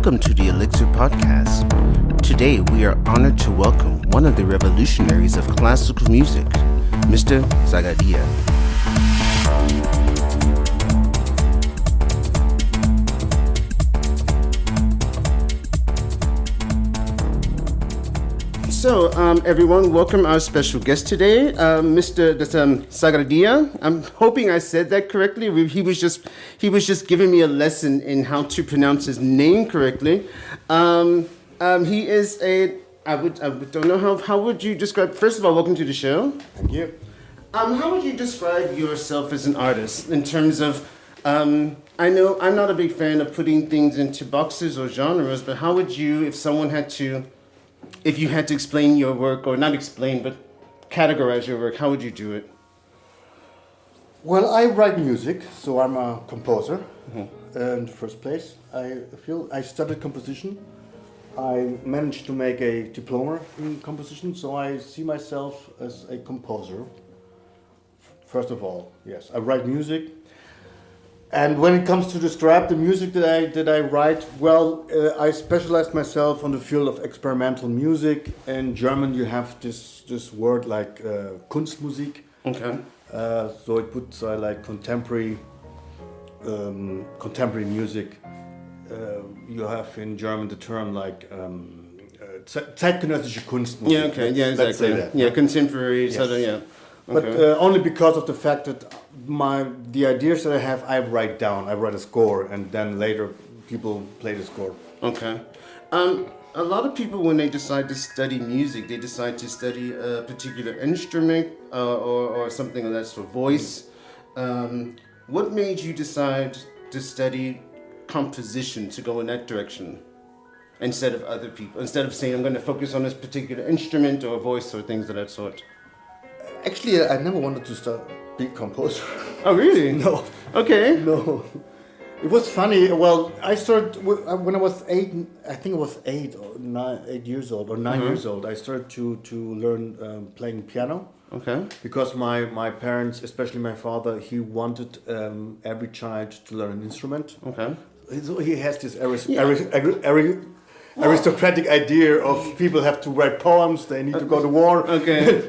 Welcome to the Elixir Podcast. Today we are honored to welcome one of the revolutionaries of classical music, Mr. SAGARDíA. So, everyone, welcome our special guest today, Mr. SAGARDíA. I'm hoping I said that correctly. He was just giving me a lesson in how to pronounce his name correctly. He is I don't know how would you describe. First of all, welcome to the show. Thank you. How would you describe yourself as an artist in terms of? I know I'm not a big fan of putting things into boxes or genres, but how would you, if you had to explain your work, or not explain, but categorize your work, how would you do it? Well, I write music, so I'm a composer in the first place. I studied composition. I managed to make a diploma in composition, so I see myself as a composer. First of all, yes, I write music. And when it comes to describe the music that I write, well, I specialized myself on the field of experimental music. In German, you have this word like Kunstmusik. Okay. So it puts like contemporary music. You have in German the term like zeitgenössische Kunstmusik. Yeah. Okay. Yeah. Exactly. Let's say that. Yeah. Contemporary. Yes. Sort of. Yeah. But Okay. only because of the fact that the ideas that I have, I write down. I write a score, and then later people play the score. Okay. A lot of people, when they decide to study music, they decide to study a particular instrument or something of that sort, voice. What made you decide to study composition, to go in that direction, instead of other people? Instead of saying, I'm going to focus on this particular instrument or voice or things of that sort. Actually, I never wanted to be a composer. Oh, really? No. Okay. No. It was funny. Well, I started when I was 8. I think I was 8 years old or 9 years old. I started to learn playing piano. Okay. Because my parents, especially my father, he wanted every child to learn an instrument. Okay. So he has this aristocratic idea of people have to write poems, they need to go to war. Okay.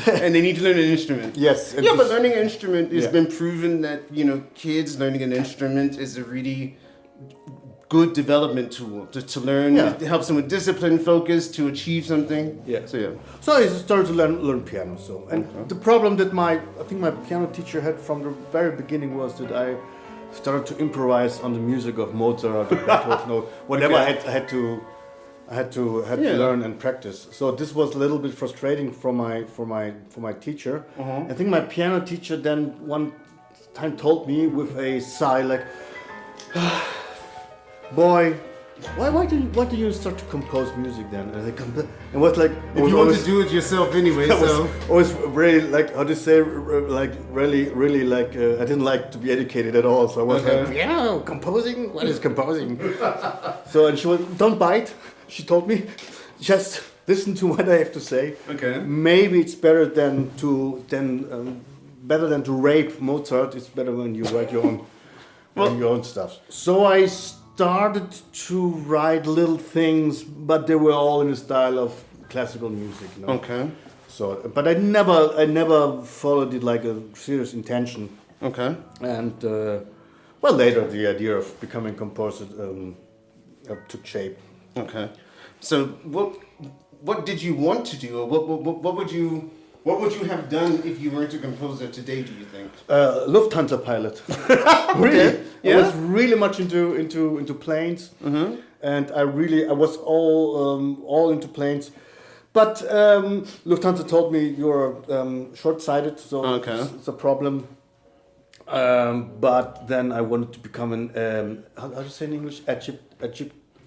And they need to learn an instrument. Yes. Yeah, but learning an instrument has been proven that, kids learning an instrument is a really good development tool to learn. Yeah. It helps them with discipline, focus, to achieve something. Yeah. So I started to learn piano. The problem that I think my piano teacher had from the very beginning was that I started to improvise on the music of Mozart or Beethoven or whatever. Okay. I had to learn and practice. So this was a little bit frustrating for my teacher. I think my piano teacher then one time told me with a sigh like, "Boy, why do you start to compose music then?" And it was like, if you want to do it yourself anyway, so I was really like, how to say, like really like I didn't like to be educated at all. So I was like, piano composing. What is composing? And she was, don't bite. She told me, just listen to what I have to say. Okay. Maybe it's better than to rape Mozart. It's better when you write your own stuff. So I started to write little things, but they were all in the style of classical music. Okay. So, but I never followed it like a serious intention. Okay. And later the idea of becoming composer took shape. Okay. So what did you want to do, or what would you have done if you weren't a composer today, do you think? Lufthansa pilot. Really? Yeah? I was really much into planes, and I was all into planes. But Lufthansa told me you're short-sighted, so it's a problem. But then I wanted to become an how do you say in English?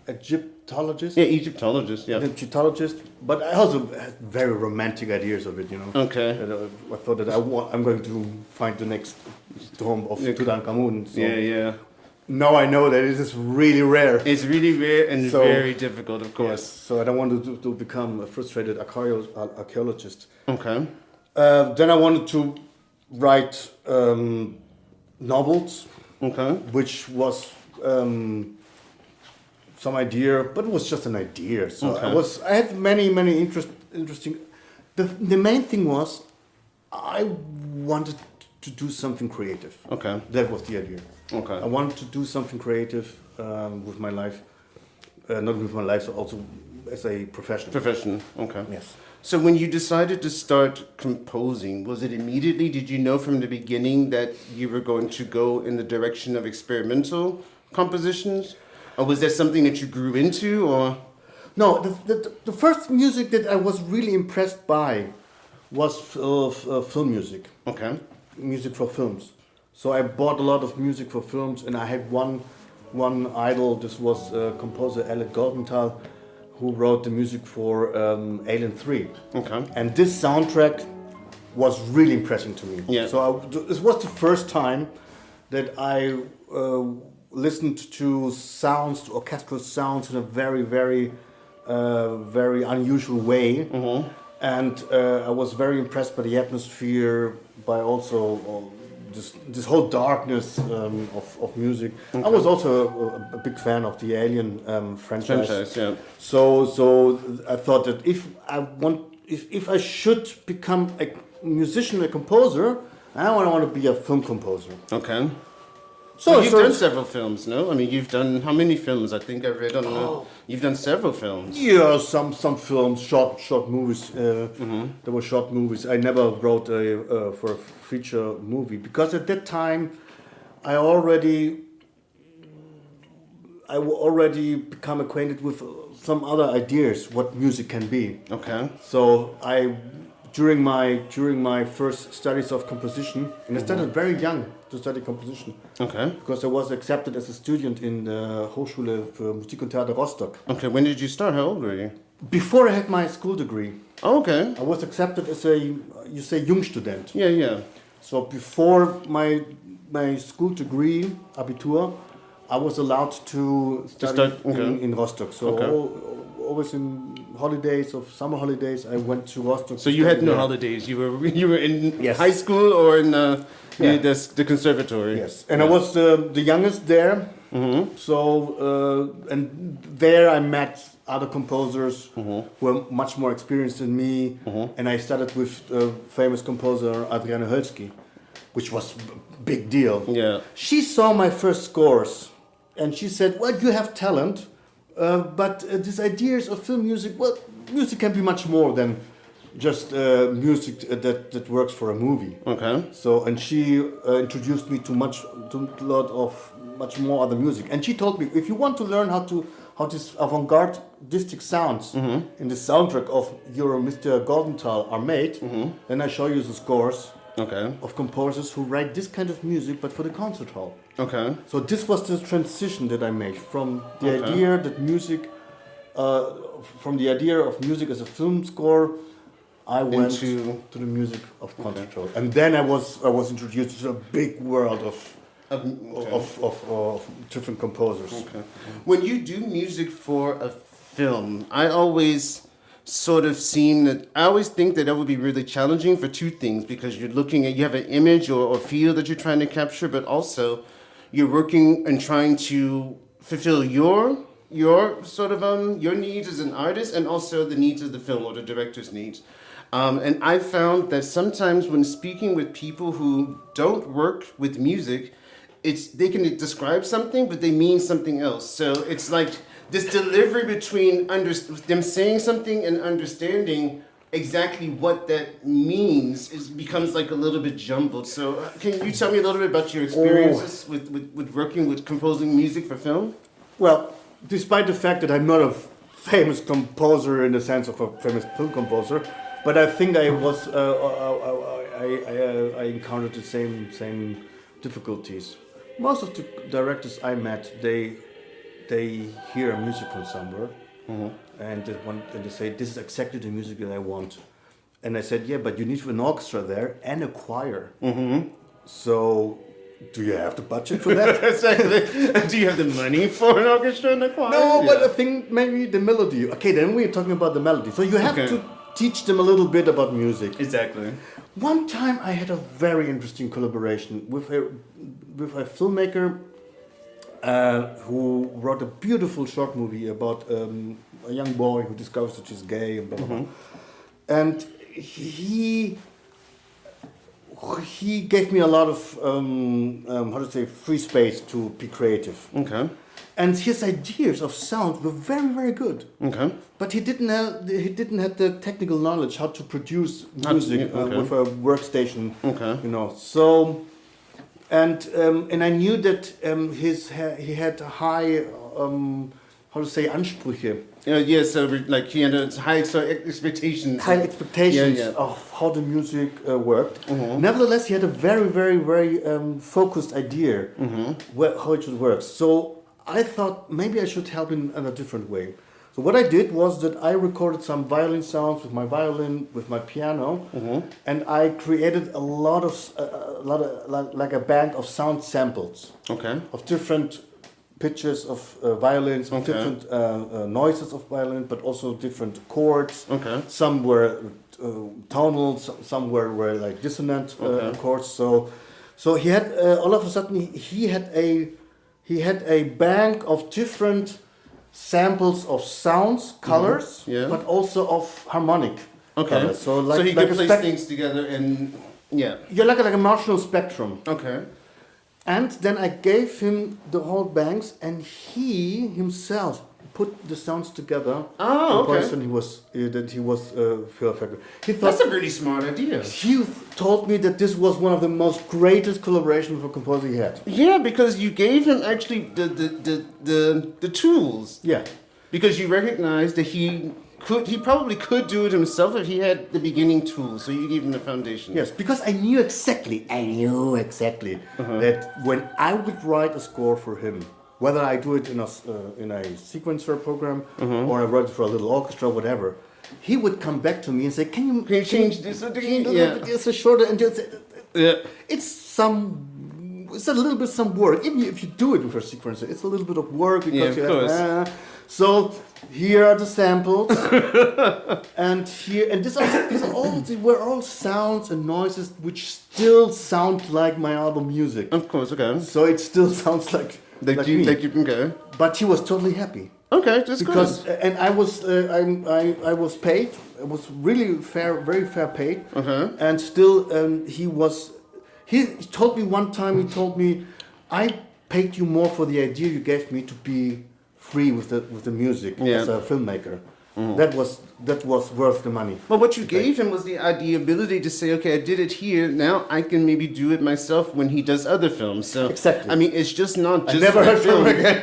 Egyptologist? Yeah, Egyptologist, yeah. Egyptologist, but I also had very romantic ideas of it, Okay. I thought that I'm going to find the next tomb of Tutankhamun. So Yeah. now I know that it is really rare. It's really rare and very difficult, of course. Yes, so I don't want to become a frustrated archaeologist. Okay. Then I wanted to write novels, Okay. which was some idea, but it was just an idea. So I had many interesting. The main thing was I wanted to do something creative. Okay. That was the idea. Okay. I wanted to do something creative with my life, not with my life, so also as a profession. Profession. Okay. Yes. So when you decided to start composing, was it immediately? Did you know from the beginning that you were going to go in the direction of experimental compositions, or was that something that you grew into, or? No, the first music that I was really impressed by was film music. Okay. Music for films. So I bought a lot of music for films, and I had one idol. This was composer Olaf Jorgetz, who wrote the music for Alien 3. Okay. And this soundtrack was really impressing to me. Yeah. So this was the first time that I listened to sounds, to orchestral sounds in a very, very, very unusual way. Mm-hmm. And I was very impressed by the atmosphere, by also this whole darkness of music. Okay. I was also a big fan of the Alien franchise. Yeah. So I thought that if I should become a musician, a composer, I want to be a film composer. Okay. So you've done several films, no? I mean, you've done how many films? I think I read on. You've done several films. Yeah, some films, short movies. There were short movies. I never wrote for a feature movie because at that time, I already become acquainted with some other ideas what music can be. Okay. So during my first studies of composition, and I started very young to study composition. Okay. Because I was accepted as a student in the Hochschule für Musik und Theater Rostock. Okay, when did you start? How old were you? Before I had my school degree. Oh, okay. I was accepted as you say, Jungstudent. Yeah. So before my school degree, Abitur, I was allowed to study in Rostock. So always in holidays, of summer holidays, I went to Rostock. So you had no holidays. You were in high school or in the conservatory. Yes, and I was the youngest there. Mm-hmm. So and there I met other composers who were much more experienced than me, and I started with famous composer Adrienne Hölzky, which was a big deal. Yeah, she saw my first scores, and she said, "Well, you have talent." But these ideas of film music, well, music can be much more than just music that works for a movie. Okay. So, and she introduced me to a lot of much more other music. And she told me, if you want to learn how these avant-gardistic sounds in the soundtrack of your Mr. Goldenthal are made, then I show you the scores. Okay. Of composers who write this kind of music, but for the concert hall. Okay. So this was the transition that I made from the idea that music, from the idea of music as a film score, I went to the music of concert hall, and then I was introduced to a big world of different composers. Okay. When you do music for a film, I always think that would be really challenging for two things, because you have an image or feel that you're trying to capture, but also you're working and trying to fulfill your needs as an artist, and also the needs of the film or the director's needs. And I found that sometimes when speaking with people who don't work with music, they can describe something, but they mean something else. So it's like this delivery between them saying something and understanding exactly what that means becomes like a little bit jumbled. So can you tell me a little bit about your experiences with working with composing music for film? Well, despite the fact that I'm not a famous composer in the sense of a famous film composer, but I think I was I encountered the same difficulties. Most of the directors I met, they hear a music from somewhere, and they say, this is exactly the music that I want. And I said, yeah, but you need an orchestra there and a choir. So, do you have the budget for that? Exactly. Do you have the money for an orchestra and a choir? No, but I think maybe the melody. Okay, then we're talking about the melody. So you have to teach them a little bit about music. Exactly. One time I had a very interesting collaboration with a filmmaker. who wrote a beautiful short movie about a young boy who discovers that he's gay and blah blah blah. And he gave me a lot of free space to be creative. Okay. And his ideas of sound were very, very good. Okay. But he didn't have the technical knowledge how to produce music with a workstation. Okay. You know. So, and I knew that he had high Ansprüche. So like he had high expectations. High expectations Yeah. of how the music worked. Nevertheless, he had a very, very, very focused idea how it should work. So I thought maybe I should help in a different way. So what I did was that I recorded some violin sounds with my violin, with my piano, and I created a lot of like a bank of sound samples. Okay. Of different pitches of violins, of different noises of violin, but also different chords. Okay. Some were tonal, some were like dissonant chords. So he had all of a sudden he had a bank of different samples of sounds, colors, but also of harmonic colors. So he could place things together and you're like a marginal spectrum. Okay. And then I gave him the whole banks, and he himself put the sounds together. Oh, okay. The person he was perfect. That's a really smart idea. He told me that this was one of the most greatest collaborations with a composer he had. Yeah, because you gave him actually the tools. Yeah. Because you recognized that he probably could do it himself if he had the beginning tools. So you gave him the foundation. Yes, because I knew exactly that when I would write a score for him, whether I do it in a sequencer program or I write it for a little orchestra, whatever, he would come back to me and say, "Can you change this? It's a shorter and just it's a little bit some work. Even if you do it with a sequencer, it's a little bit of work because you have. So here are the samples, and these were all sounds and noises which still sound like my album music. Of course, okay. So it still sounds like me. You can go. But he was totally happy. Okay, that's good. And I was paid. It was really fair, very fair paid. And still, He told me one time. He told me, "I paid you more for the idea you gave me to be free with the music as a filmmaker. That was worth the money." But what you gave him was the ability to say, "Okay, I did it here. Now I can maybe do it myself when he does other films." So exactly. I mean, it's just not just. I never heard from him again.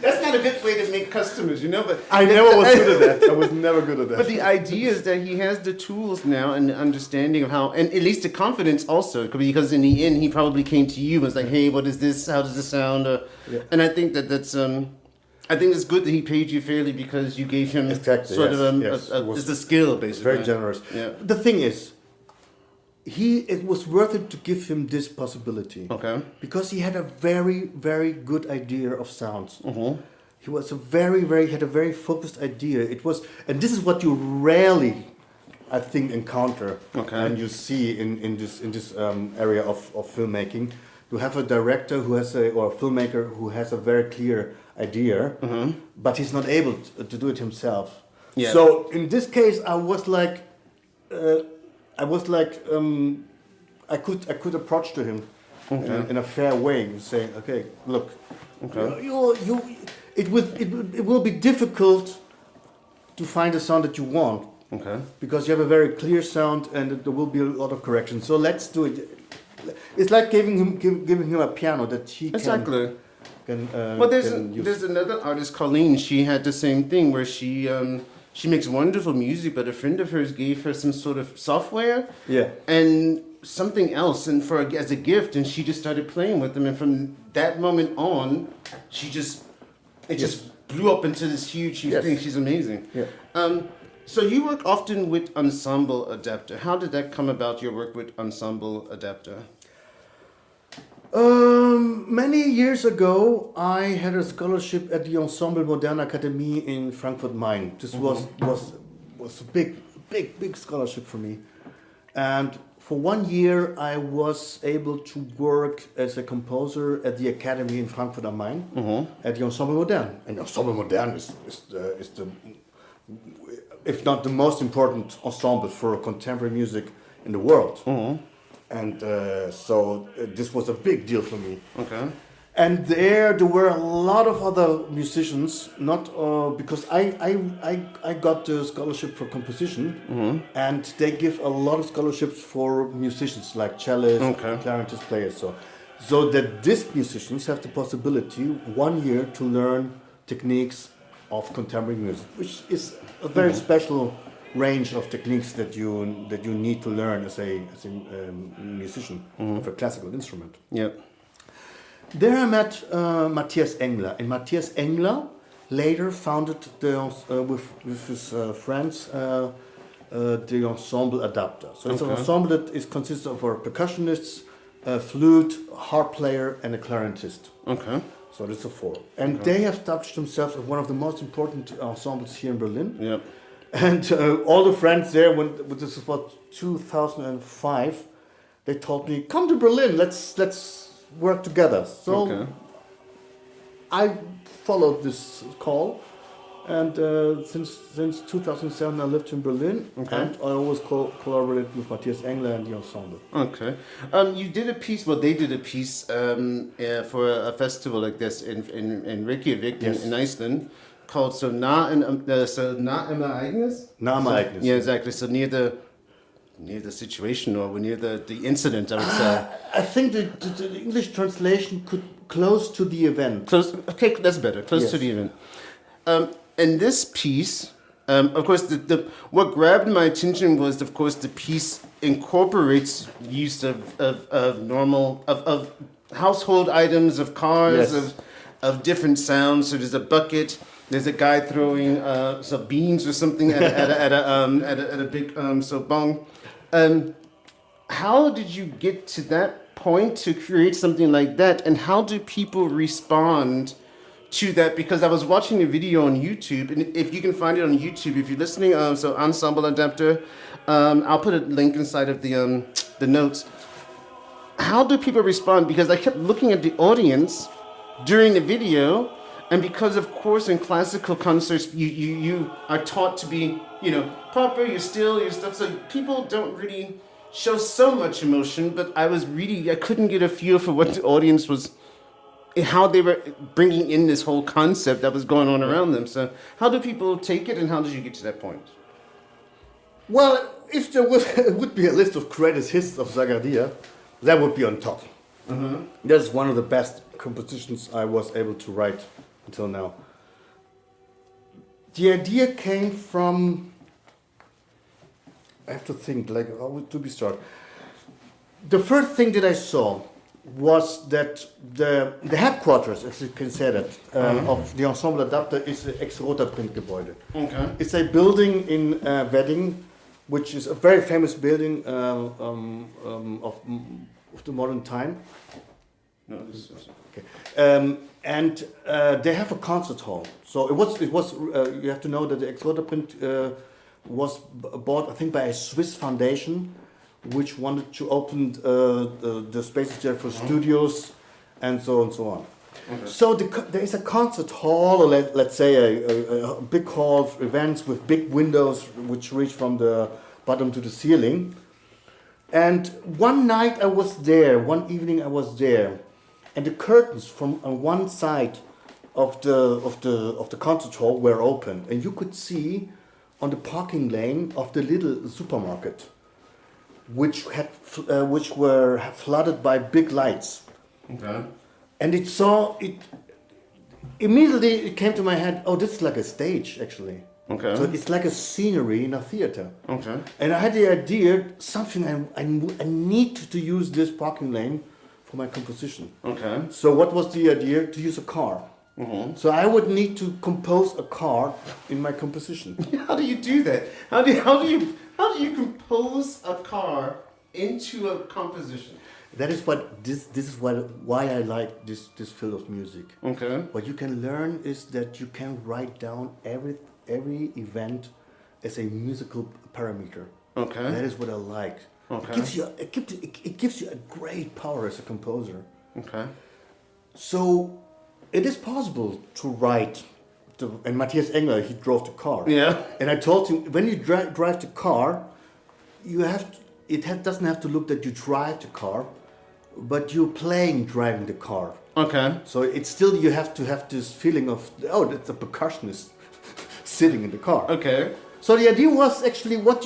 That's not a good way to make customers, you know. But I never was good at that. I was never good at that. But the idea is that he has the tools now and the understanding of how, and at least the confidence also, because in the end he probably came to you and was like, "Hey, what is this? How does this sound?" And I think that's. I think it's good that he paid you fairly because you gave him sort of it's a skill, basically. Very generous. Yeah. The thing is, it was worth it to give him this possibility. Okay. Because he had a very, very good idea of sounds. He was had a very focused idea. It was, and this is what you rarely, I think, encounter and you see in this area of filmmaking. You have a director or a filmmaker who has a very clear idea, but he's not able to do it himself. Yeah. So in this case, I could approach to him in a fair way, saying, "Okay, look, it will be difficult to find a sound that you want, because you have a very clear sound and there will be a lot of corrections. So let's do it." It's like giving him a piano that he can well, there's another artist, Colleen. She had the same thing where she makes wonderful music, but a friend of hers gave her some sort of software and something else, and as a gift, and she just started playing with them, and from that moment on, it just blew up into this huge thing. She's amazing. Yeah. So you work often with Ensemble Adapter. How did that come about? Your work with Ensemble Adapter? Many years ago, I had a scholarship at the Ensemble Moderne Akademie in Frankfurt-Main. This was a big scholarship for me. And for 1 year, I was able to work as a composer at the Academy in Frankfurt am Main at the Ensemble Modern. And Ensemble Modern is the, if not the most important ensemble for contemporary music in the world. And so this was a big deal for me. Okay. And there were a lot of other musicians, not because I got the scholarship for composition, and they give a lot of scholarships for musicians like cellists, clarinetist players. So that these musicians have the possibility 1 year to learn techniques of contemporary music, which is a very special range of techniques that you need to learn as a musician of a classical instrument. Yeah. There I met Matthias Engler, and Matthias Engler later founded with his friends the Ensemble Adapter. So it's an ensemble that consists of a percussionist, a flute, harp player, and a clarinetist. Okay. So that's a 4. And they have established themselves as one of the most important ensembles here in Berlin. Yeah. And all the friends there, when this was about 2005, they told me, "Come to Berlin. Let's work together." So I followed this call, and since 2007 I lived in Berlin, and I always collaborated with Matthias Engler and the ensemble. Okay, you did a piece. Well, they did a piece for a festival like this in Reykjavik in Iceland, called "So nah im Ereignis." Nah im Ereignis. Yeah, exactly. So near the situation, or near the incident, I would say. I think the English translation could close to the event. Okay, that's better. Close to the event. In this piece, of course, what grabbed my attention was, of course, the piece incorporates use of normal of household items, of cars, of different sounds. So there's a bucket. There's a guy throwing some beans or something at a big bong. How did you get to that point to create something like that, and how do people respond to that? Because I was watching a video on YouTube, and if you can find it on YouTube, if you're listening, so Ensemble Adapter, I'll put a link inside of the notes. How do people respond? Because I kept looking at the audience during the video, and because of course in classical concerts you are taught to be proper, you're still, your stuff, so people don't really show so much emotion, but I couldn't get a feel for what the audience was, how they were bringing in this whole concept that was going on around them. So how do people take it, and how did you get to that point? Well, if there would be a list of greatest hits of SAGARDíA, that would be on top. That's one of the best compositions I was able to write until now. The idea came from, I have to think, like, how to be start. The first thing that I saw was that the headquarters, if you can say that, of the Ensemble Adapter is the Ex-Roter Printgebäude. Okay. It's a building in Wedding, which is a very famous building of the modern time. No, this is okay. And they have a concert hall. So it was. You have to know that the Ex-Roter Print was bought, I think, by a Swiss foundation, which wanted to open the spaces there for studios and so on and so on. Okay. So there is a concert hall, let's say a big hall of events with big windows which reach from the bottom to the ceiling. And one night one evening I was there, and the curtains from on one side of the concert hall were open, and you could see on the parking lane of the little supermarket, which were flooded by big lights. Okay. And immediately it came to my head, oh, this is like a stage, actually. Okay. So it's like a scenery in a theater. Okay. And I had the idea, I need to use this parking lane for my composition. Okay. So what was the idea? To use a car. Mm-hmm. So I would need to compose a car in my composition. How do you do that? How do you compose a car into a composition? That is what this is why I like this field of music. Okay. What you can learn is that you can write down every event as a musical parameter. Okay. That is what I like. Okay. It gives you a great power as a composer. Okay. So it is possible to write. And Matthias Engler, he drove the car. Yeah. And I told him, when you drive the car, doesn't have to look that you drive the car, but you're playing driving the car. Okay. So it's still, you have to have this feeling of, that's a percussionist sitting in the car. Okay. So the idea was actually, what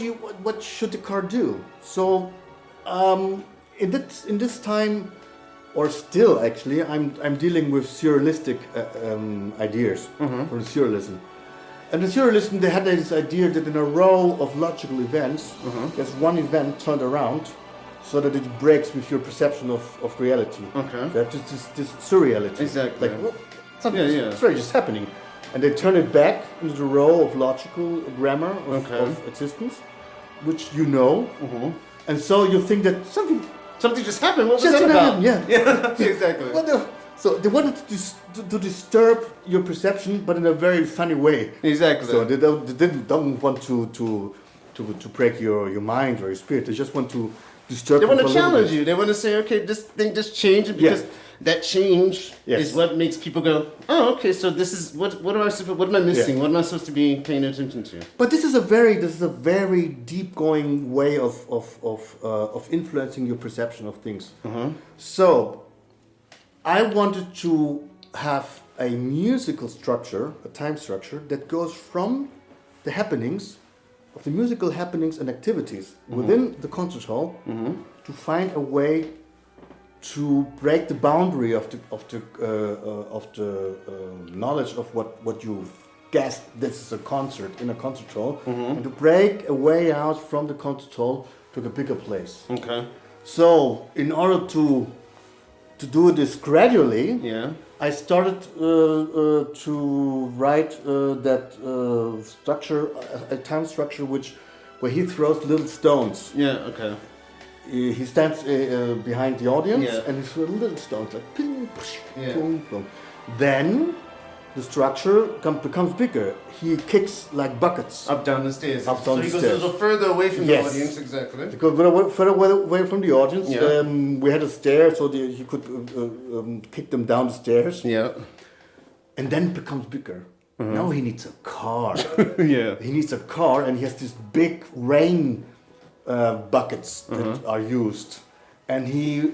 should the car do? So in this time, or still actually, I'm dealing with surrealistic ideas from the surrealism. And the surrealism, they had this idea that in a row of logical events, there's one event turned around so that it breaks with your perception of reality. Okay. You have this surreality. Exactly. Like, well, something strange is happening. And they turn it back into the row of logical grammar of existence, which you know. And so you think that Something just happened. What was that about? Yeah. Exactly. So they wanted to disturb your perception, but in a very funny way. Exactly. So they don't want to break your mind or your spirit. They just want to disturb. They want to for a little challenge bit. you. They want to say, okay, this thing just changed because that change is what makes people go, oh, okay. So this is what am I missing? What am I supposed to be paying attention to? But this is a very deep going way of influencing your perception of things. So I wanted to have a musical structure, a time structure that goes from the happenings, of the musical happenings and activities within the concert hall to find a way to break the boundary of the knowledge of what you've guessed this is a concert in a concert hall, and to break a way out from the concert hall to the bigger place. Okay. So in order to do this gradually, I started to write that structure, a time structure where he throws little stones. Yeah. Okay. He stands behind the audience and he throws little stones like ping, push, boom, boom. Then the structure becomes bigger. He kicks like buckets up down the stairs. Up down so the he goes stairs. a little further away from the audience. Exactly. Because further away from the audience, we had a stair so he could kick them down the stairs. Yeah. And then it becomes bigger. Now he needs a car. He needs a car, and he has these big rain buckets that are used, and he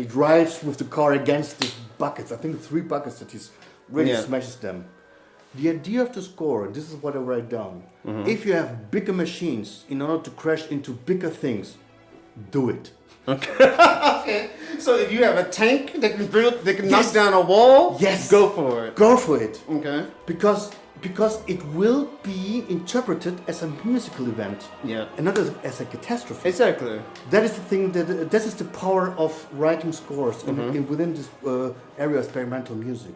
drives with the car against these buckets. I think 3 buckets that he's really smashes them. The idea of the score, and this is what I write down. If you have bigger machines in order to crash into bigger things, do it. Okay. So if you have a tank that can knock down a wall, go for it. Go for it. Okay. Because it will be interpreted as a musical event, and not as a catastrophe. Exactly. That is the thing. This is the power of writing scores within this area of experimental music.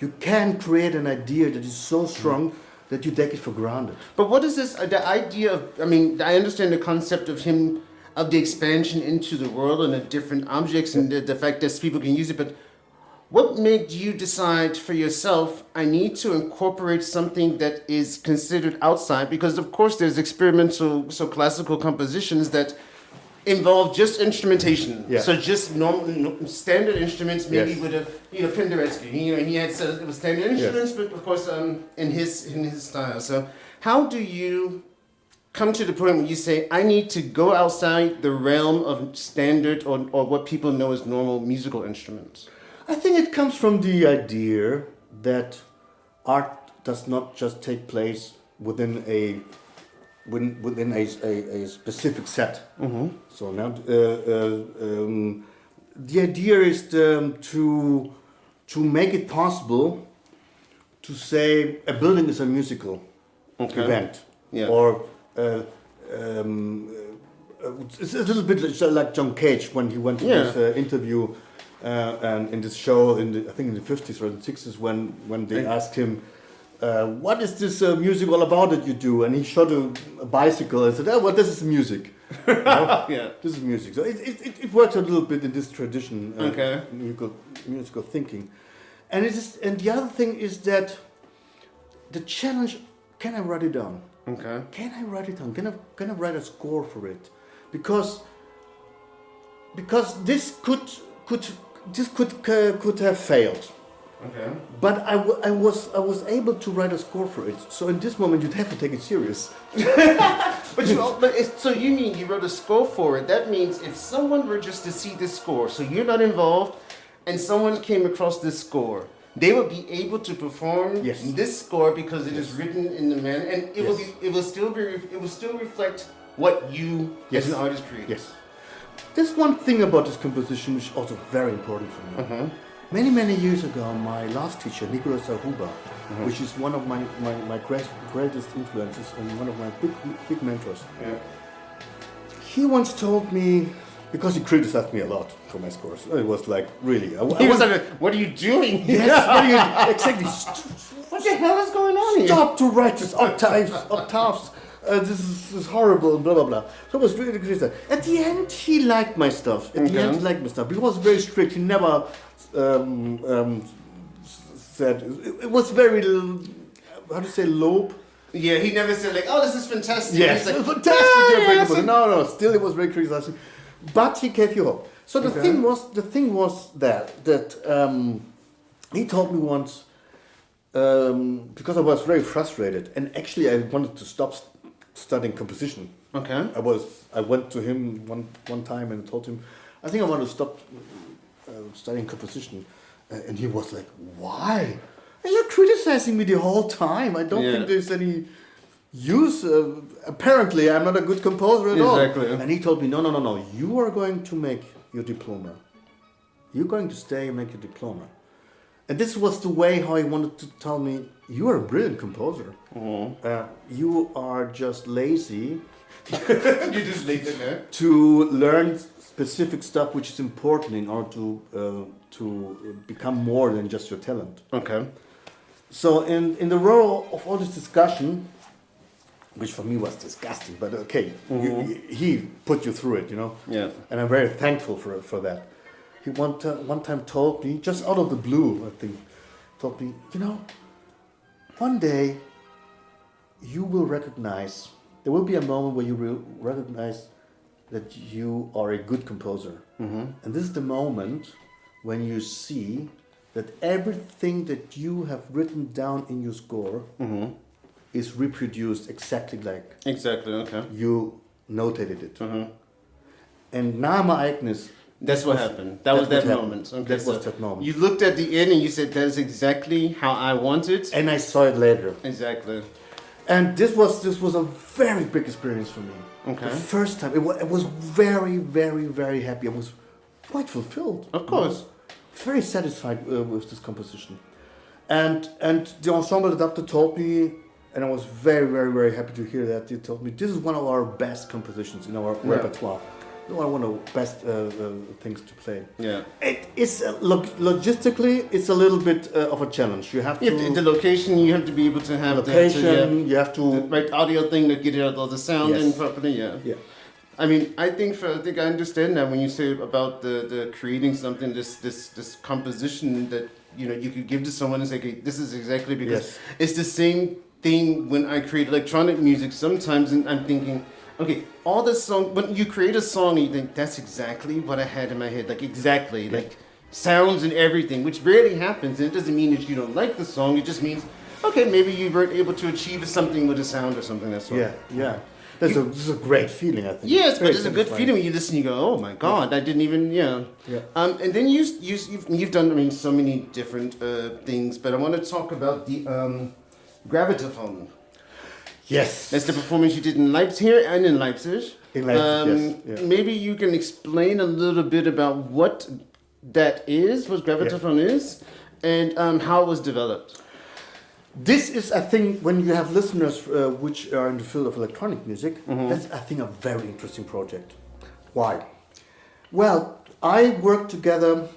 You can create an idea that is so strong that you take it for granted. But what is this? The idea of? I mean, I understand the concept of the expansion into the world and the different objects and the fact that people can use it. But what made you decide for yourself, I need to incorporate something that is considered outside? Because of course there's experimental, so classical compositions that involve just instrumentation. So just normal standard instruments, maybe with a Penderecki. He had said it was standard instruments, but of course in his style. So how do you come to the point where you say, I need to go outside the realm of standard or what people know as normal musical instruments? I think it comes from the idea that art does not just take place within a specific set. So now the idea is to make it possible to say a building is a musical event, or it's a little bit like John Cage when he went to this interview and in this show I think in the 50s or the 60s when they asked him, what is this music all about that you do? And he showed a bicycle and said, well, this is music. This is music. So it works a little bit in this tradition, musical thinking. And the other thing is that the challenge, can I write it down? Can I write it down? Can I write a score for it? because this could have failed. Okay. But I was able to write a score for it. So in this moment, you'd have to take it serious. So you mean you wrote a score for it? That means if someone were just to see this score, so you're not involved, and someone came across this score, they would be able to perform this score because it is written in the manner, and it will still reflect what you as an artist created. Yes. There's one thing about this composition which is also very important for me. Uh-huh. Many years ago, my last teacher, Nicolas Aruba, which is one of my greatest influences and one of my big mentors, he once told me, because he criticized me a lot for my scores. It was like, really. He was like, what are you doing? Yes, exactly. What the hell is going on here? Stop to write this octaves. This is horrible, blah, blah, blah. So it was really criticized. At the end, he liked my stuff. He was very strict. He never said, it was very, how do you say, low? Yeah, he never said like, oh, this is fantastic. Yes, like, fantastic. No, still it was very criticizing. But he gave you hope. So the thing was that he told me once, because I was very frustrated, and actually I wanted to stop studying composition. Okay. I went to him one time and told him, I think I want to stop studying composition, and he was like, why? And you're criticizing me the whole time. I don't think there's any use. Apparently, I'm not a good composer at all. Exactly. And he told me, no. You are going to make your diploma. You're going to stay and make your diploma. And this was the way how he wanted to tell me, you are a brilliant composer. You are just lazy. You're just lazy, man. To learn specific stuff which is important in order to become more than just your talent. Okay. So in the role of all this discussion, which for me was disgusting, but okay, he put you through it, you know. Yeah. And I'm very thankful for that. He one time told me, just out of the blue, I think, told me, you know, one day you will recognize, there will be a moment where you will recognize that you are a good composer. And this is the moment when you see that everything that you have written down in your score is reproduced exactly like you notated it. And now my Agnes. That's what happened. That was that moment. Okay, that was that moment. You looked at the end and you said, that is exactly how I want it. And I saw it later. Exactly. And this was a very big experience for me. Okay. The first time, it was very, very, very happy. I was quite fulfilled. Of course. Very satisfied with this composition. And the ensemble adapter told me, and I was very, very, very happy to hear that, they told me, this is one of our best compositions in our repertoire. One of the best things to play. Yeah. It is logistically, it's a little bit of a challenge. You have to the location. You have to be able to have location. You have to the right audio thing to get all the sound in properly. Yeah. Yeah. I mean, I think I understand that when you say about the creating something, this composition that you could give to someone and say, okay, this is exactly because it's the same thing when I create electronic music. Sometimes and I'm thinking, okay, all the song, when you create a song and you think, that's exactly what I had in my head, like exactly, like sounds and everything, which rarely happens, and it doesn't mean that you don't like the song, it just means, okay, maybe you weren't able to achieve something with a sound or something, that's all. Yeah. This is a great feeling, I think. Yes, but it's a good feeling when you listen, you go, oh my God, I didn't even, and then you've done, I mean, so many different things, but I want to talk about the Gravitaphone. Yes. That's the performance you did in Leipzig here and in Leipzig. Yes. Maybe you can explain a little bit about what that is, what Gravitaphone is, and how it was developed. This is, I think, when you have listeners which are in the field of electronic music, that's, I think, a very interesting project. Why? Well, I worked together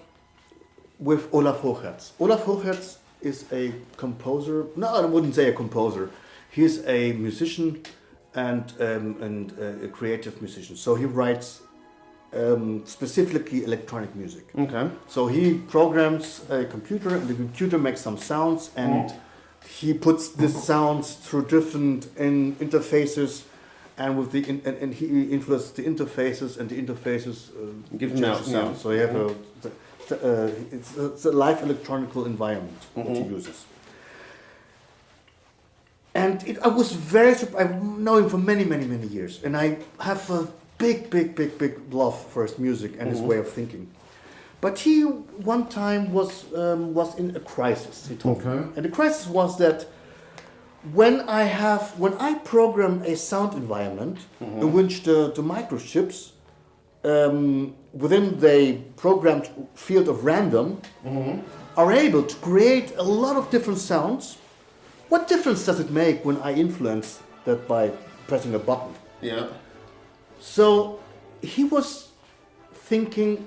with Olaf Jorgetz. Olaf Jorgetz is a composer. No, I wouldn't say a composer. He's a musician and a creative musician. So he writes specifically electronic music. Okay. So he programs a computer, and the computer makes some sounds, and he puts these sounds through different interfaces, and with and he influenced the interfaces, and the interfaces Give him change out, the sound. yeah. So you have it's a live electronical environment that he uses. And I was very surprised. I know him for many years, and I have a big love for his music and his way of thinking. But he one time was in a crisis. He told me, and the crisis was that when I program a sound environment in which the microchips within the programmed field of random are able to create a lot of different sounds. What difference does it make when I influence that by pressing a button? Yeah. So he was thinking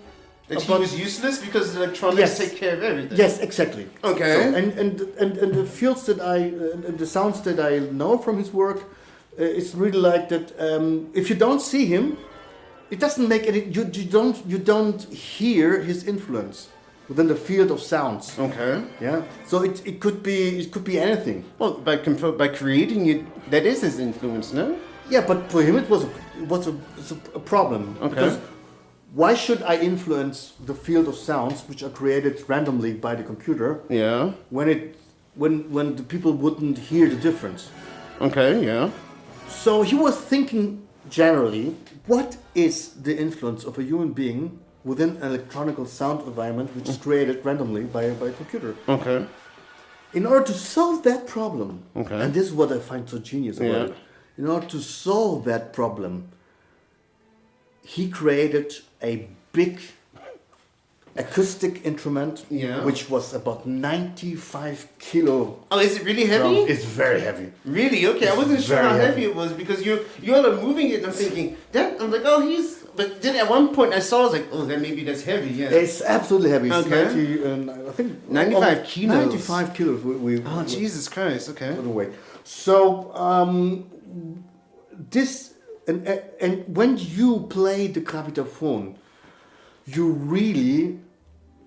That he was useless because electronics take care of everything. Yes, exactly. Okay. So, and the fields that and the sounds that I know from his work, it's really like that. If you don't see him, it doesn't make any. You don't hear his influence within the field of sounds. Okay. Yeah. So it could be anything. Well, by creating it, that is his influence, no? Yeah, but for him it was a problem. Okay. Because why should I influence the field of sounds which are created randomly by the computer? Yeah. When the people wouldn't hear the difference. Okay. Yeah. So he was thinking generally, what is the influence of a human being within an electronic sound environment which is created randomly by a computer? Okay. In order to solve that problem, Okay. and this is what I find so genius about it, in order to solve that problem, he created a big acoustic instrument, which was about 95 kilo. Oh, is it really heavy? It's very heavy. Really? Okay, I wasn't sure how heavy it was because you all are moving it and I'm thinking, I'm like, oh, but then at one point I saw, I was like, oh, then maybe that's heavy, yeah. It's absolutely heavy. It's Okay. I think 95 kilos. 95 kilos. Oh, Jesus Christ, okay. Put away. So, this, and when you play the gravitaphone,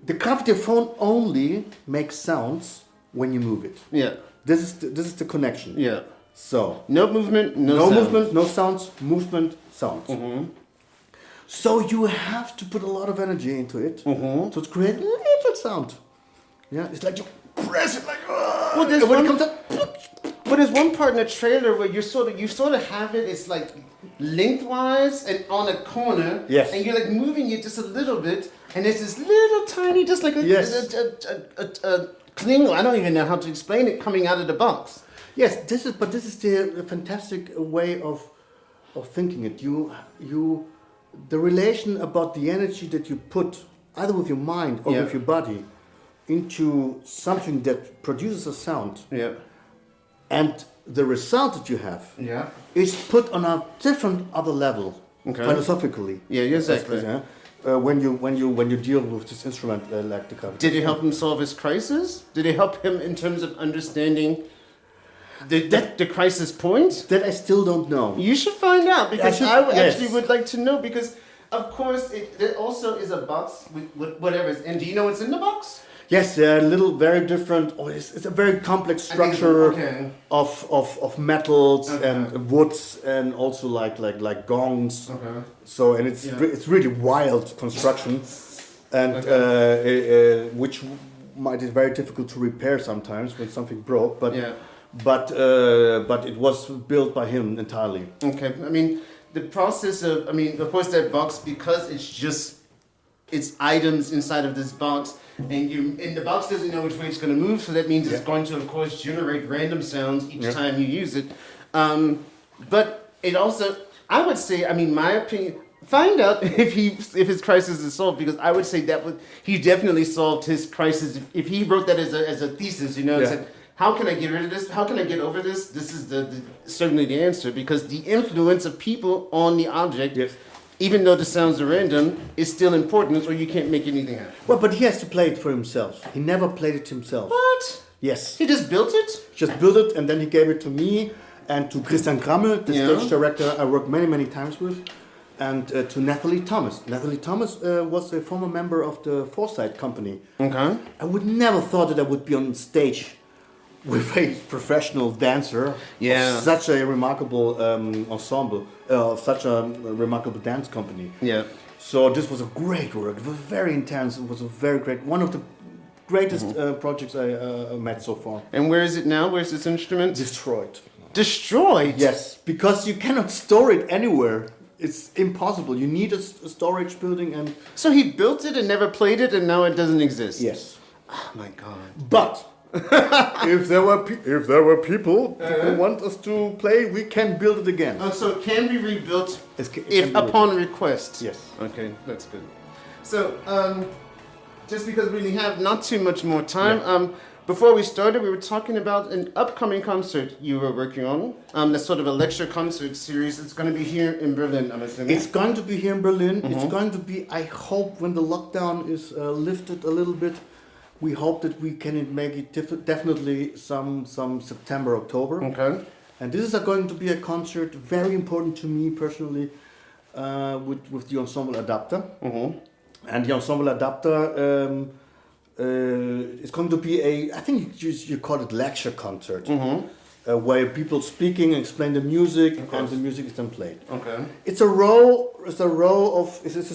the gravitaphone only makes sounds when you move it. Yeah. This is the connection. Yeah. So no movement, no sound. movement, no sounds. Movement, sounds. So you have to put a lot of energy into it to create a little sound. Yeah, it's like you press it like. Well, there's when one, it comes up. but there's one part in the trailer where you sort of have it. It's like lengthwise and on a corner. Yes. And you're like moving it just a little bit, and there's this little tiny, just like a cling. I don't even know how to explain it coming out of the box. Yes, this is the fantastic way of thinking it. The relation about the energy that you put either with your mind or with your body into something that produces a sound. Yeah. And the result that you have is put on a different other level philosophically. Yeah, exactly. When you deal with this instrument like the gravitaphone. Did it help him solve his crisis? Did it help him in terms of understanding the crisis point? That I still don't know. You should find out because I actually would like to know because of course there also is a box with whatever is. And do you know what's in the box? Yes, they're a little very different. It's a very complex structure of metals and woods and also like gongs. Okay. So and it's really wild construction, and which might is very difficult to repair sometimes when something broke. But it was built by him entirely. Okay, I mean the process of of course that box because it's items inside of this box. And the box doesn't know which way it's going to move, so that means it's going to, of course, generate random sounds each time you use it. But it also, I would say, my opinion, find out if his crisis is solved, because I would say he definitely solved his crisis if he wrote that as a thesis, and said, how can I get rid of this? How can I get over this? This is certainly the answer, because the influence of people on the object. Yes. Even though the sounds are random, is still important, or you can't make anything happen. Well, but he has to play it for himself. He never played it himself. What? Yes. He just built it? Just built it, and then he gave it to me and to Christian Grammel, the stage director I worked many times with, and to Nathalie Thomas. Nathalie Thomas was a former member of the Foresight company. Okay. I would never thought that I would be on stage with a professional dancer, Yeah. of such a remarkable ensemble, of such a remarkable dance company. Yeah. So this was a great work. It was very intense. It was a very great, one of the greatest projects I met so far. And where is it now? Where's this instrument? Destroyed. Destroyed? Yes, because you cannot store it anywhere. It's impossible. You need a storage building and... So he built it and never played it and now it doesn't exist? Yes. Oh my God. But if there were people who want us to play, we can build it again. Oh, so it can be rebuilt It can if be upon request? Yes. Okay, that's good. So, just because we really have not too much more time, before we started, we were talking about an upcoming concert you were working on. That's sort of a lecture concert series. It's going to be here in Berlin, I'm assuming. It's going to be here in Berlin. It's going to be, I hope, when the lockdown is lifted a little bit, we hope that we can make it definitely some September, October. Okay. And this is going to be a concert very important to me personally with the Ensemble Adapter. And the Ensemble Adapter is going to be I think you call it lecture concert, where people speaking explain the music and the music is then played. Okay. It's a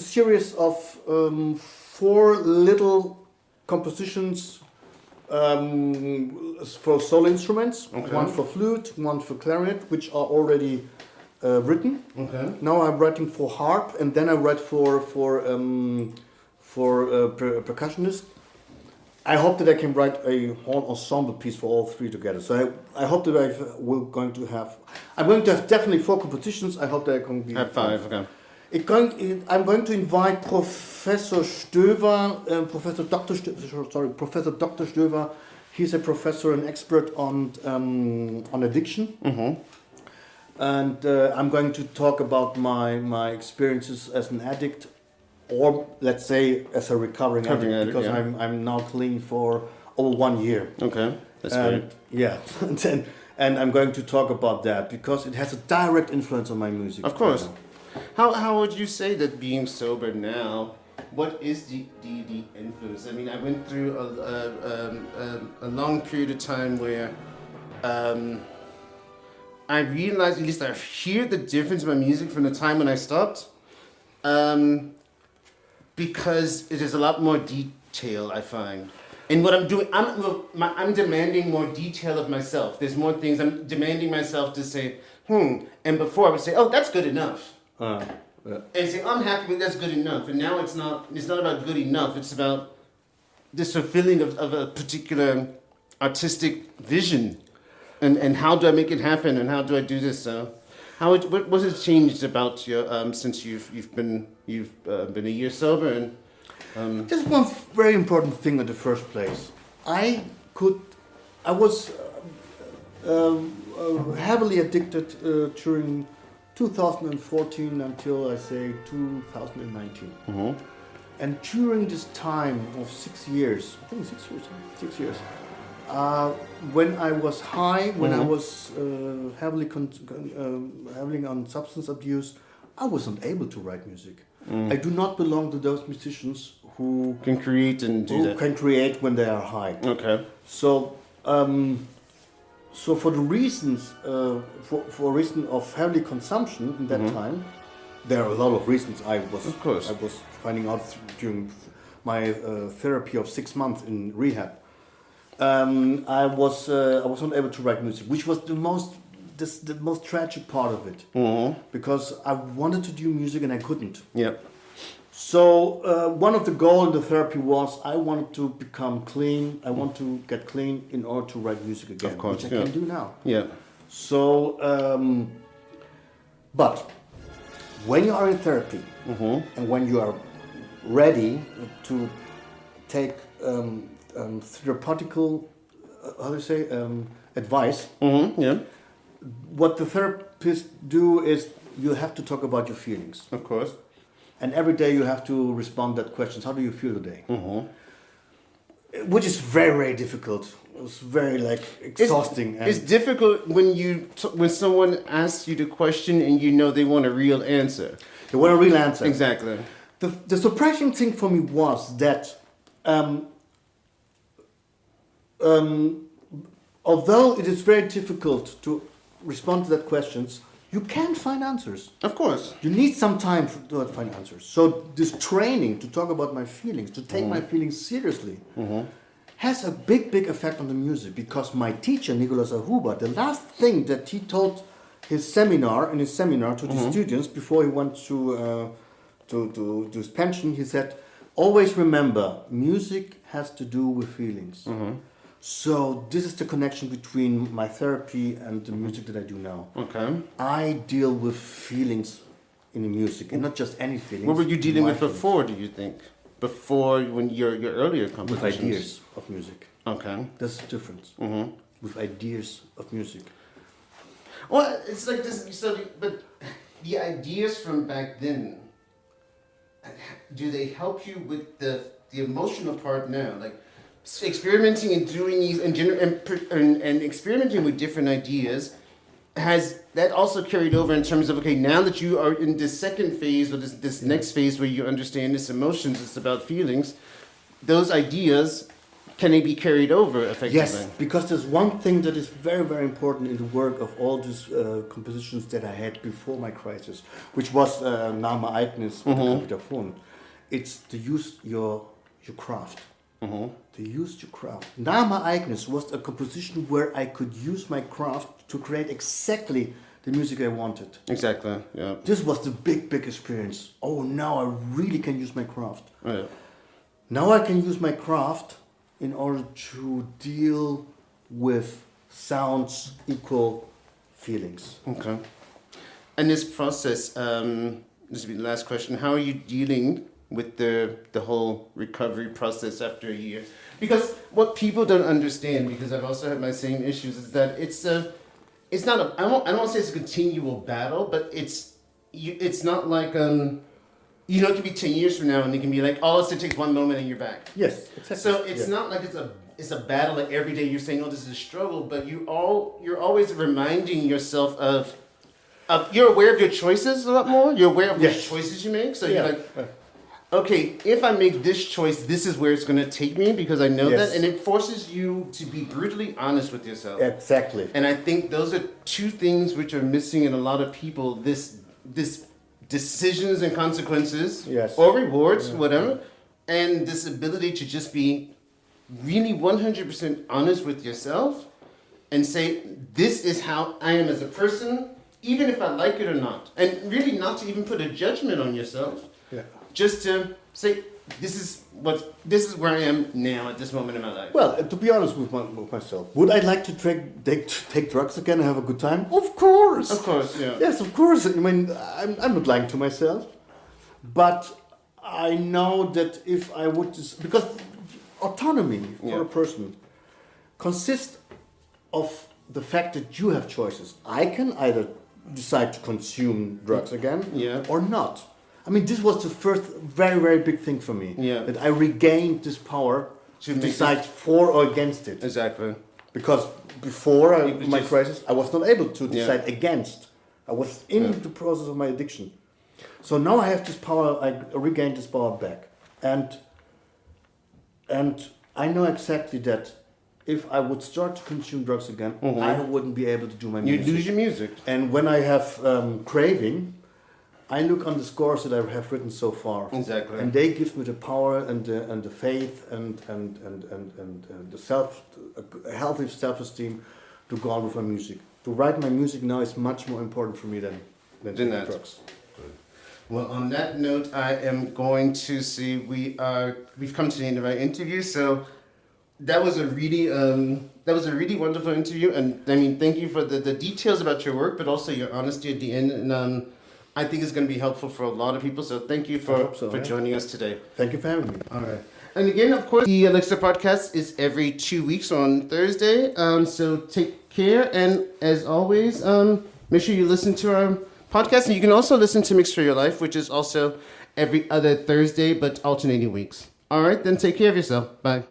series of 4 little compositions for solo instruments, one for flute, one for clarinet, which are already written. Okay. Now I'm writing for harp, and then I write for percussionist. I hope that I can write a whole ensemble piece for all 3 together. So I hope that I'm going to have definitely 4 compositions. I hope that I can have 5. Okay. I'm going to invite Professor Stöver, Professor Dr. Stöver. He's a professor and expert on addiction. And I'm going to talk about my experiences as an addict, or let's say as a recovering addict, because I'm now clean for over 1 year. Okay, that's great. Yeah, and I'm going to talk about that because it has a direct influence on my music. Of course. How would you say that being sober now, what is the influence? I mean, I went through a long period of time where I realized, at least I hear the difference in my music from the time when I stopped, because it is a lot more detail, I find. And what I'm doing, I'm demanding more detail of myself. There's more things I'm demanding myself to say, and before I would say, oh, that's good enough. And say, I'm happy with that's good enough. And now it's not about good enough. It's about this fulfilling of a particular artistic vision. And how do I make it happen? And how do I do this? What has changed about you since you've been a year sober? And just one very important thing in the first place. I was heavily addicted during 2014 until I say 2019. And during this time of 6 years, I think 6 years, when I was high, when I was heavily on substance abuse, I wasn't able to write music. I do not belong to those musicians who can create can create when they are high. Okay. So, for the reasons, for reason of heavy consumption in that time, there are a lot of reasons. I was finding out during my therapy of 6 months in rehab. I was not able to write music, which was the most tragic part of it, because I wanted to do music and I couldn't. Yeah. So one of the goals in the therapy was I wanted to become clean. I want to get clean in order to write music again, of course, which I can do now. Yeah. So, but when you are in therapy and when you are ready to take therapeutical, advice. Yeah. What the therapists do is you have to talk about your feelings. Of course. And every day you have to respond to that questions. How do you feel today? Which is very, very difficult. It's very exhausting. It's difficult when someone asks you the question and you know they want a real answer. They want a real answer. Exactly. The surprising thing for me although it is very difficult to respond to that questions, you can find answers. Of course. You need some time to find answers. So this training to talk about my feelings, to take my feelings seriously, has a big, big effect on the music, because my teacher, Nicolas Aruba, the last thing that he told in his seminar to the students before he went to his pension, he said, always remember, music has to do with feelings. So this is the connection between my therapy and the music that I do now. Okay. I deal with feelings in the music, and not just any feelings. What were you dealing with feelings. before, do you think? Before, when your earlier compositions? With ideas of music. Okay. That's the difference. With ideas of music. Well, it's like this, but the ideas from back then, do they help you with the emotional part now? Like, experimenting and doing these and experimenting with different ideas, has that also carried over in terms of, okay, now that you are in this second phase, or this next phase where you understand this emotions, it's about feelings, those ideas, can they be carried over effectively? Yes, because there's one thing that is very, very important in the work of all these compositions that I had before my crisis, which was Name Ereignis with the Kapitaphon. It's to use your craft. To use your craft. Name Ereignis was a composition where I could use my craft to create exactly the music I wanted. Exactly, yeah. This was the big, big experience. Oh, now I really can use my craft. Oh, yeah. Now I can use my craft in order to deal with sounds equal feelings. Okay. And this process, this will be the last question, how are you dealing with the whole recovery process after a year? Because what people don't understand, because I've also had my same issues, is that it's not a, I don't want to say it's a continual battle, but it's not like, it could be 10 years from now and it can be like, all it takes one moment and you're back. Yes, exactly. So it's not like it's a battle, like every day you're saying, oh, this is a struggle, but you're always reminding yourself of you're aware of your choices a lot more. You're aware of which choices you make. So you're like, okay, if I make this choice, this is where it's going to take me, because I know that. And it forces you to be brutally honest with yourself. Exactly. And I think those are two things which are missing in a lot of people. This decisions and consequences, or rewards, whatever, and this ability to just be really 100% honest with yourself and say, this is how I am as a person, even if I like it or not. And really not to even put a judgment on yourself. Yeah. Just to say, this is where I am now at this moment in my life. Well, to be honest with myself, would I like to take drugs again and have a good time? Of course. Of course, yeah. Yes, of course. I mean, I'm not lying to myself. But I know that if I would just... Because autonomy for a person consists of the fact that you have choices. I can either decide to consume drugs again or not. I mean, this was the first very, very big thing for me. Yeah. That I regained this power to decide for or against it. Exactly. Because before my crisis, I was not able to decide against. I was in the process of my addiction. So now I have this power, I regained this power back. And I know exactly that if I would start to consume drugs again, I wouldn't be able to do my music. You'd lose your music. And when I have craving, I look on the scores that I have written so far. Exactly. And they give me the power and the faith and the healthy self-esteem to go on with my music. To write my music now is much more important for me than drugs. Well, on that note, I am going to see we've come to the end of our interview. So that was a really wonderful interview, and I mean, thank you for the details about your work, but also your honesty at the end. And I think it's going to be helpful for a lot of people. So thank you for joining us today. Thank you for having me. All right. And again, of course, the Elixir Podcast is every 2 weeks on Thursday. So take care, and as always, make sure you listen to our podcast, and you can also listen to Mix for Your Life, which is also every other Thursday, but alternating weeks. All right, then take care of yourself. Bye.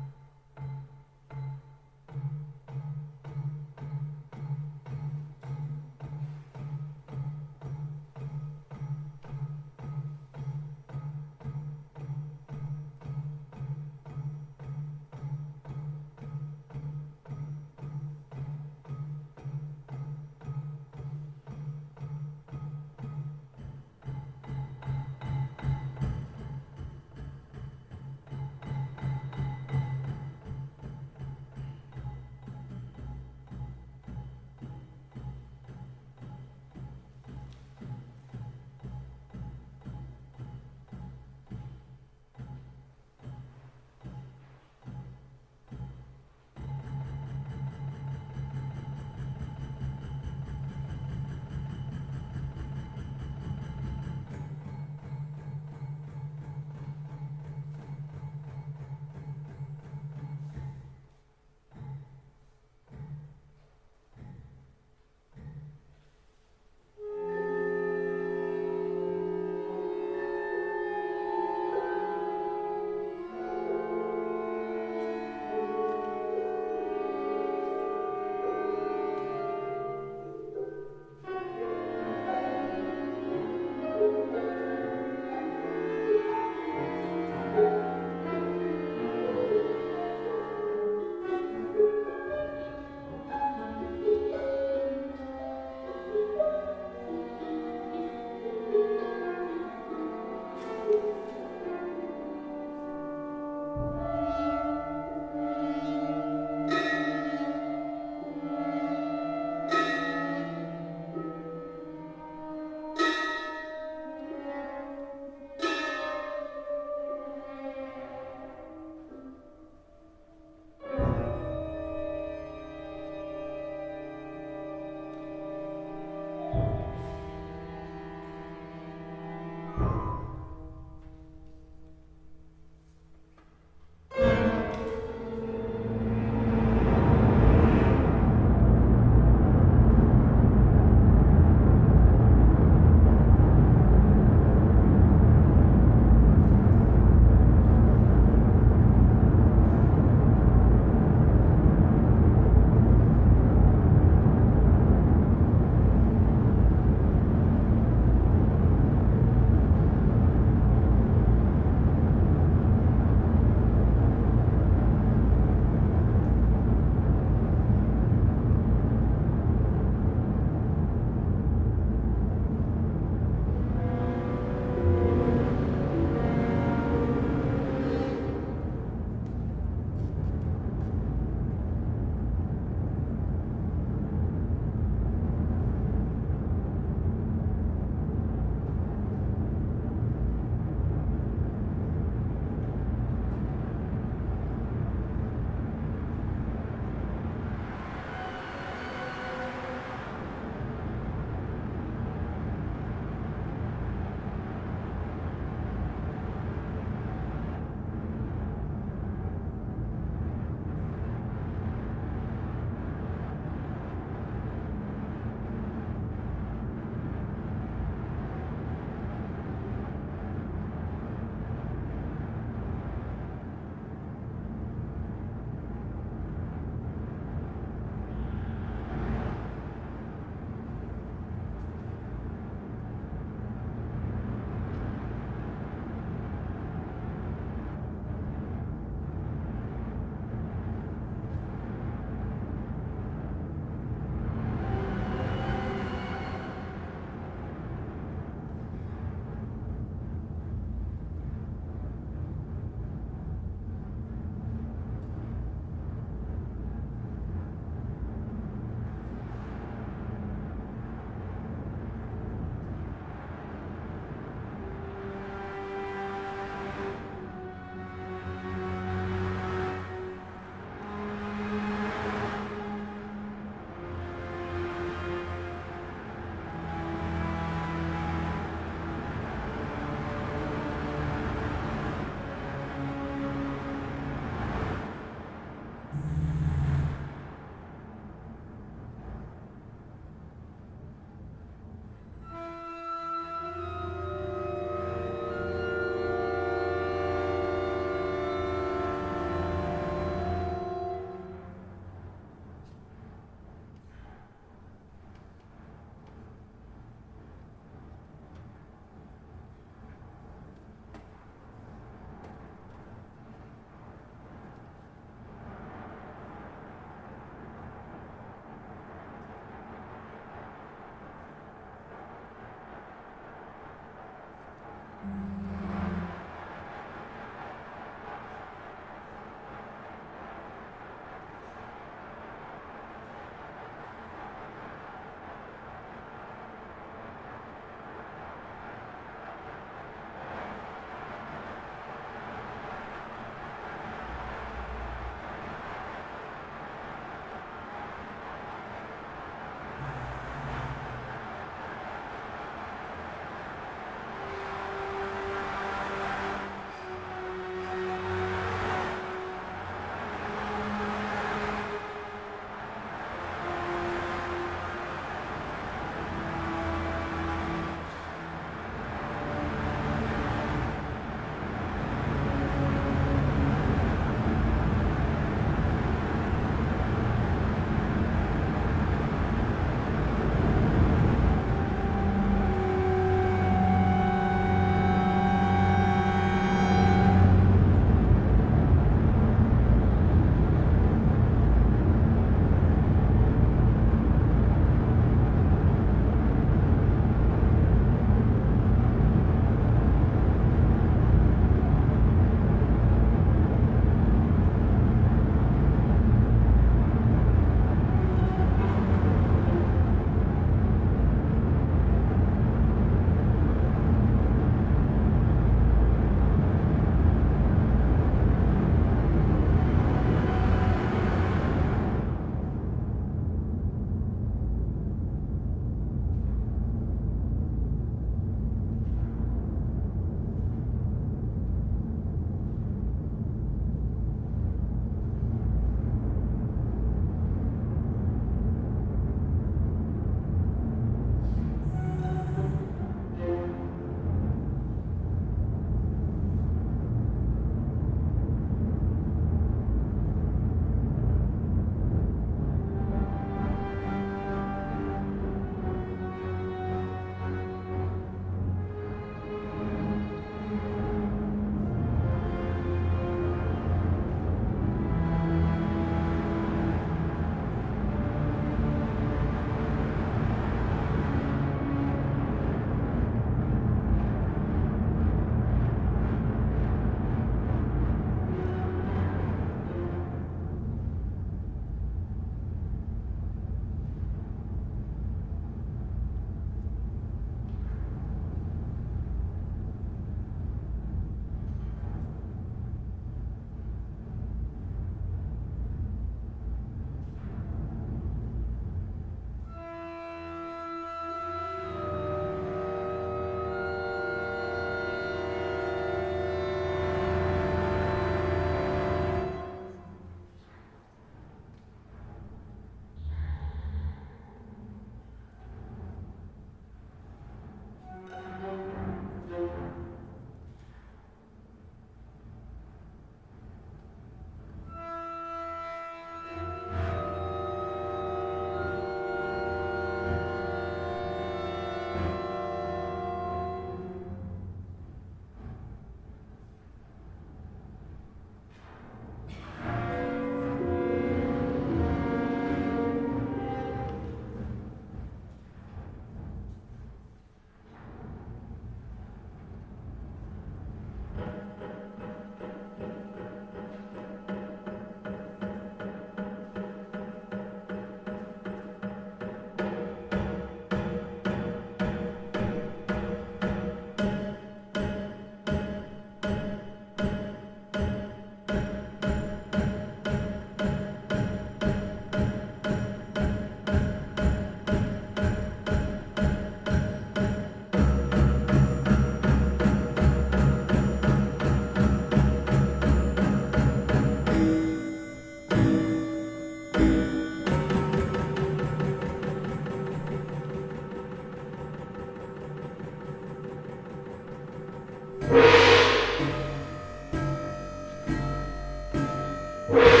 Bye.